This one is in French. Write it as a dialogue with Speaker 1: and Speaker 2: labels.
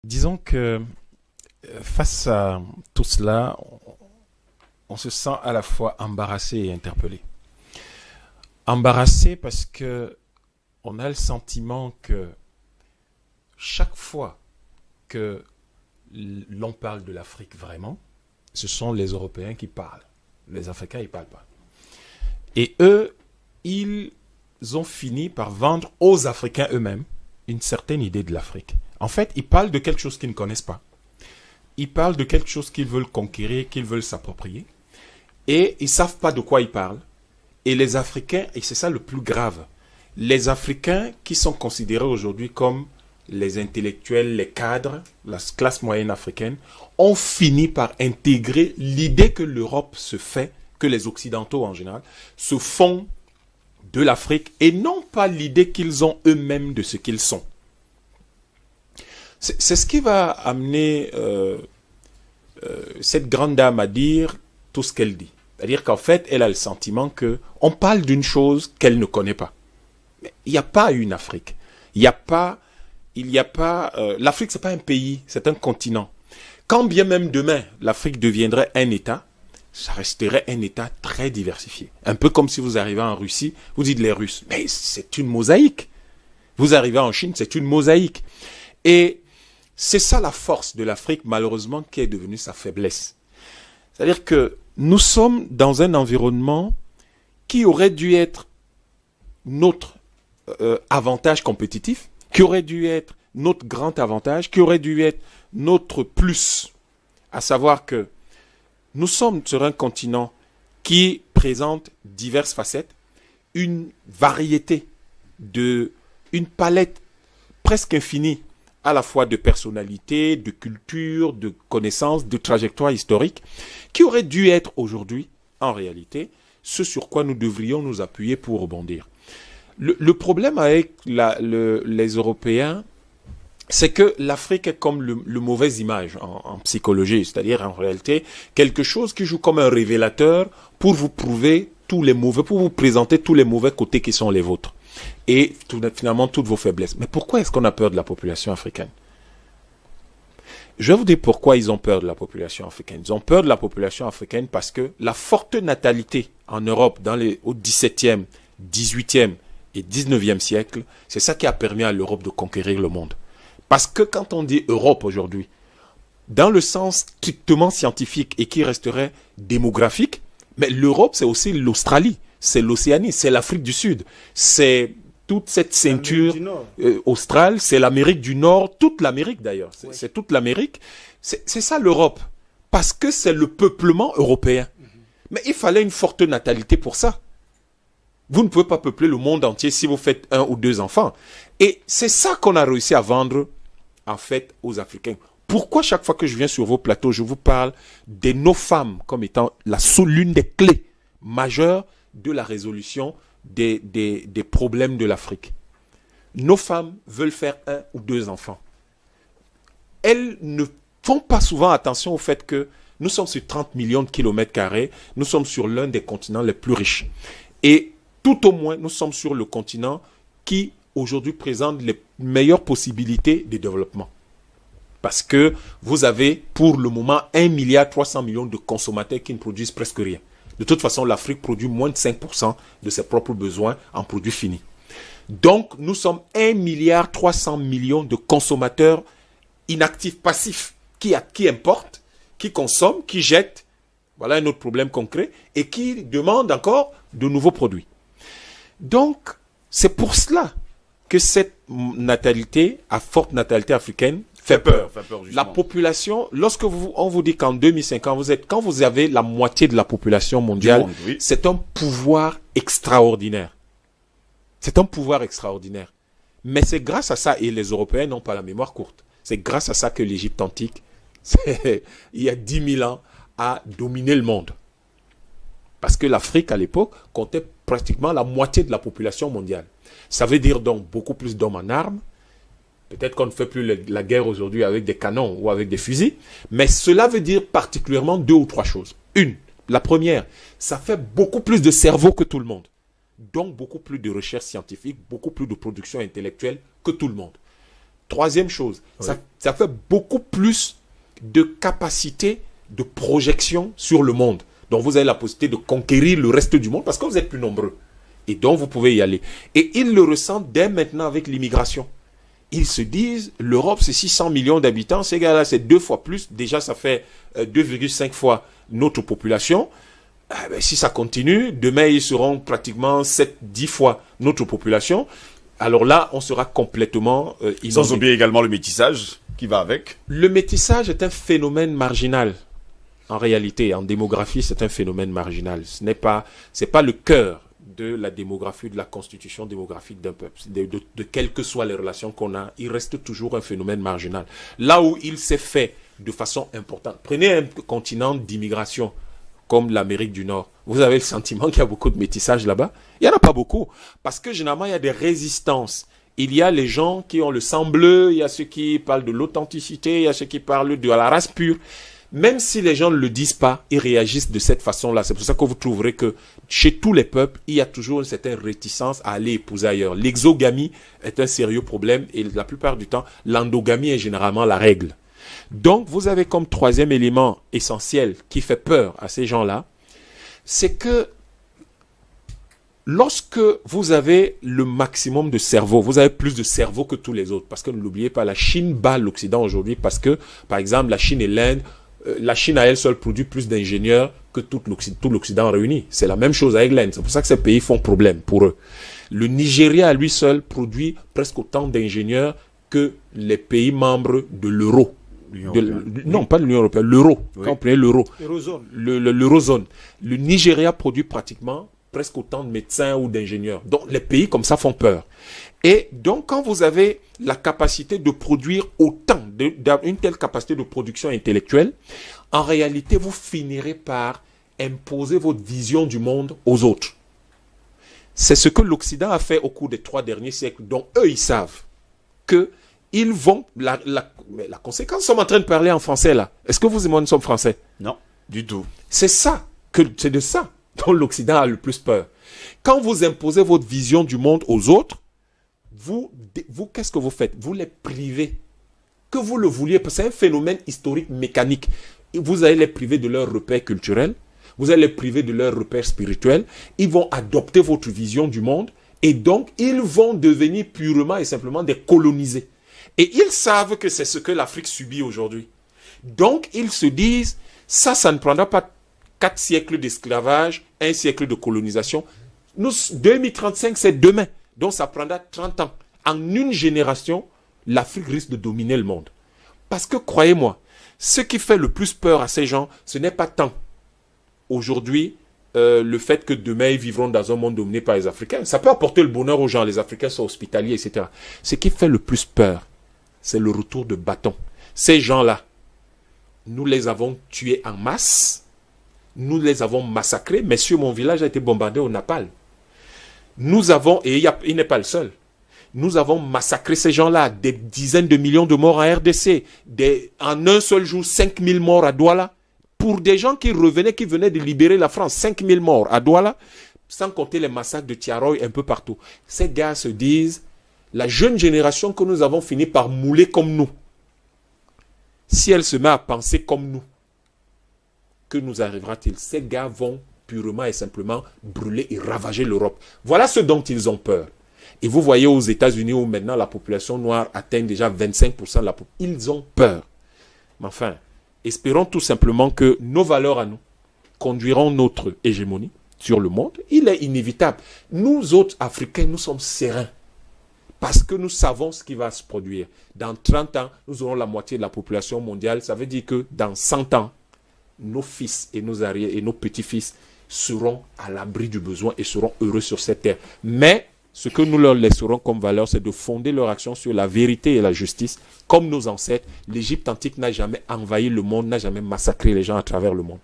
Speaker 1: Disons que face à tout cela, on se sent à la fois embarrassé et interpellé. Embarrassé parce que on a le sentiment que chaque fois que l'on parle de l'Afrique vraiment, ce sont les Européens qui parlent. Les Africains, ils ne parlent pas. Et eux, ils ont fini par vendre aux Africains eux-mêmes une certaine idée de l'Afrique. En fait, ils parlent de quelque chose qu'ils ne connaissent pas. Ils parlent de quelque chose qu'ils veulent conquérir, qu'ils veulent s'approprier. Et ils ne savent pas de quoi ils parlent. Et les Africains, et c'est ça le plus grave, les Africains qui sont considérés aujourd'hui comme les intellectuels, les cadres, la classe moyenne africaine, ont fini par intégrer l'idée que l'Europe se fait, que les Occidentaux en général, se font de l'Afrique et non pas l'idée qu'ils ont eux-mêmes de ce qu'ils sont. C'est ce qui va amener cette grande dame à dire tout ce qu'elle dit. C'est-à-dire qu'en fait, elle a le sentiment qu'on parle d'une chose qu'elle ne connaît pas. Mais il n'y a pas une Afrique. L'Afrique, c'est pas un pays, c'est un continent. Quand bien même demain, l'Afrique deviendrait un État, ça resterait un État très diversifié. Un peu comme si vous arrivez en Russie, vous dites les Russes, mais c'est une mosaïque. Vous arrivez en Chine, c'est une mosaïque. Et c'est ça la force de l'Afrique, malheureusement, qui est devenue sa faiblesse. C'est-à-dire que nous sommes dans un environnement qui aurait dû être notre avantage compétitif, qui aurait dû être notre grand avantage, qui aurait dû être notre plus, à savoir que nous sommes sur un continent qui présente diverses facettes, une variété, une palette presque infinie, à la fois de personnalités, de culture, de connaissances, de trajectoires historiques, qui aurait dû être aujourd'hui, en réalité, ce sur quoi nous devrions nous appuyer pour rebondir. Le problème avec les Européens, c'est que l'Afrique est comme le mauvaise image en psychologie, c'est-à-dire en réalité quelque chose qui joue comme un révélateur pour vous prouver tous les mauvais, pour vous présenter tous les mauvais côtés qui sont les vôtres et finalement toutes vos faiblesses. Mais pourquoi est-ce qu'on a peur de la population africaine? Je vais vous dire pourquoi ils ont peur de la population africaine. Ils ont peur de la population africaine parce que la forte natalité en Europe au XVIIe, XVIIIe et XIXe siècle, c'est ça qui a permis à l'Europe de conquérir le monde. Parce que quand on dit Europe aujourd'hui, dans le sens strictement scientifique et qui resterait démographique, mais l'Europe c'est aussi l'Australie, c'est l'Océanie, c'est l'Afrique du Sud, c'est toute cette ceinture australe, c'est l'Amérique du Nord, toute l'Amérique d'ailleurs, c'est toute l'Amérique, c'est ça l'Europe, parce que c'est le peuplement européen. Mais il fallait une forte natalité pour ça. Vous ne pouvez pas peupler le monde entier si vous faites 1 ou 2 enfants. Et c'est ça qu'on a réussi à vendre, en fait, aux Africains. Pourquoi chaque fois que je viens sur vos plateaux, je vous parle de nos femmes comme étant l'une des clés majeures de la résolution des problèmes de l'Afrique? Nos femmes veulent faire 1 ou 2 enfants. Elles ne font pas souvent attention au fait que nous sommes sur 30 millions de kilomètres carrés, nous sommes sur l'un des continents les plus riches. Et tout au moins, nous sommes sur le continent qui, aujourd'hui, présente les meilleures possibilités de développement. Parce que vous avez, pour le moment, 1,3 milliard de consommateurs qui ne produisent presque rien. De toute façon, l'Afrique produit moins de 5% de ses propres besoins en produits finis. Donc, nous sommes 1,3 milliard de consommateurs inactifs, passifs, qui importent, qui consomment, qui jettent. Voilà un autre problème concret. Et qui demandent encore de nouveaux produits. Donc, c'est pour cela que cette natalité, à forte natalité africaine, fait peur. La population, lorsque on vous dit qu'en 2050, quand vous avez la moitié de la population mondiale, oui, c'est un pouvoir extraordinaire. C'est un pouvoir extraordinaire. Mais c'est grâce à ça, et les Européens n'ont pas la mémoire courte, c'est grâce à ça que l'Égypte antique, il y a 10 000 ans, a dominé le monde. Parce que l'Afrique, à l'époque, comptait pratiquement la moitié de la population mondiale. Ça veut dire donc beaucoup plus d'hommes en armes. Peut-être qu'on ne fait plus la guerre aujourd'hui avec des canons ou avec des fusils. Mais cela veut dire particulièrement 2 ou 3 choses. La première, ça fait beaucoup plus de cerveau que tout le monde. Donc beaucoup plus de recherche scientifique, beaucoup plus de production intellectuelle que tout le monde. Troisième chose,
Speaker 2: Oui.
Speaker 1: ça fait beaucoup plus de capacité de projection sur le monde. Donc vous avez la possibilité de conquérir le reste du monde parce que vous êtes plus nombreux. Et donc vous pouvez y aller. Et ils le ressentent dès maintenant avec l'immigration. Ils se disent, l'Europe c'est 600 millions d'habitants, ces gars-là c'est 2 fois plus. Déjà ça fait 2,5 fois notre population. Si ça continue, demain ils seront pratiquement 7-10 fois notre population. Alors là, on sera complètement inondé.
Speaker 2: Sans oublier également le métissage qui va avec.
Speaker 1: Le métissage est un phénomène marginal. En réalité, en démographie, c'est un phénomène marginal. C'est pas le cœur de la démographie, de la constitution démographique d'un peuple. De quelles que soient les relations qu'on a, il reste toujours un phénomène marginal. Là où il s'est fait de façon importante. Prenez un continent d'immigration comme l'Amérique du Nord. Vous avez le sentiment qu'il y a beaucoup de métissage là-bas? Il n'y en a pas beaucoup. Parce que généralement, il y a des résistances. Il y a les gens qui ont le sang bleu, il y a ceux qui parlent de l'authenticité, il y a ceux qui parlent de la race pure. Même si les gens ne le disent pas, ils réagissent de cette façon-là. C'est pour ça que vous trouverez que chez tous les peuples, il y a toujours une certaine réticence à aller épouser ailleurs. L'exogamie est un sérieux problème et la plupart du temps, l'endogamie est généralement la règle. Donc, vous avez comme troisième élément essentiel qui fait peur à ces gens-là, c'est que lorsque vous avez le maximum de cerveau, vous avez plus de cerveau que tous les autres, parce que ne l'oubliez pas, la Chine bat l'Occident aujourd'hui parce que, par exemple, la Chine et l'Inde, la Chine à elle seule produit plus d'ingénieurs que tout l'Occident réuni. C'est la même chose avec l'Inde. C'est pour ça que ces pays font problème pour eux. Le Nigeria à lui seul produit presque autant d'ingénieurs que les pays membres de l'euro. Non, pas de l'Union européenne, l'euro. Oui. Quand on prenait l'euro. L'eurozone. Le Nigeria produit pratiquement presque autant de médecins ou d'ingénieurs. Donc, les pays comme ça font peur. Et donc, quand vous avez la capacité de produire autant, une telle capacité de production intellectuelle, en réalité, vous finirez par imposer votre vision du monde aux autres. C'est ce que l'Occident a fait au cours des 3 derniers siècles. Donc, eux, ils savent que ils vont... Mais la conséquence, nous sommes en train de parler en français, là. Est-ce que vous et moi, nous sommes français?
Speaker 2: Non, du tout.
Speaker 1: C'est de ça dont l'Occident a le plus peur. Quand vous imposez votre vision du monde aux autres, vous qu'est-ce que vous faites? Vous les privez. Que vous le vouliez, parce que c'est un phénomène historique mécanique. Vous allez les priver de leurs repères culturels, vous allez les priver de leurs repères spirituels, ils vont adopter votre vision du monde, et donc ils vont devenir purement et simplement des colonisés. Et ils savent que c'est ce que l'Afrique subit aujourd'hui. Donc ils se disent, ça ne prendra pas 4 siècles d'esclavage, 1 siècle de colonisation. 2035, c'est demain. Donc ça prendra 30 ans. En une génération, l'Afrique risque de dominer le monde. Parce que, croyez-moi, ce qui fait le plus peur à ces gens, ce n'est pas tant aujourd'hui le fait que demain ils vivront dans un monde dominé par les Africains. Ça peut apporter le bonheur aux gens, les Africains sont hospitaliers, etc. Ce qui fait le plus peur, c'est le retour de bâton. Ces gens-là, nous les avons tués en masse, nous les avons massacrés. Messieurs, mon village a été bombardé au napalm. Nous avons, et il n'est pas le seul, nous avons massacré ces gens-là, des dizaines de millions de morts en RDC, en un seul jour, 5000 morts à Douala. Pour des gens qui venaient de libérer la France, 5000 morts à Douala, sans compter les massacres de Tiaroy un peu partout. Ces gars se disent, la jeune génération que nous avons fini par mouler comme nous, si elle se met à penser comme nous, que nous arrivera-t-il? Ces gars vont purement et simplement brûler et ravager l'Europe. Voilà ce dont ils ont peur. Et vous voyez aux États-Unis où maintenant la population noire atteint déjà 25% de la population. Ils ont peur. Mais enfin, espérons tout simplement que nos valeurs à nous conduiront notre hégémonie sur le monde. Il est inévitable. Nous autres Africains, nous sommes sereins. Parce que nous savons ce qui va se produire. Dans 30 ans, nous aurons la moitié de la population mondiale. Ça veut dire que dans 100 ans, nos fils et nos arrières et nos petits-fils seront à l'abri du besoin et seront heureux sur cette terre. Mais ce que nous leur laisserons comme valeur, c'est de fonder leur action sur la vérité et la justice. Comme nos ancêtres, l'Égypte antique n'a jamais envahi le monde, n'a jamais massacré les gens à travers le monde.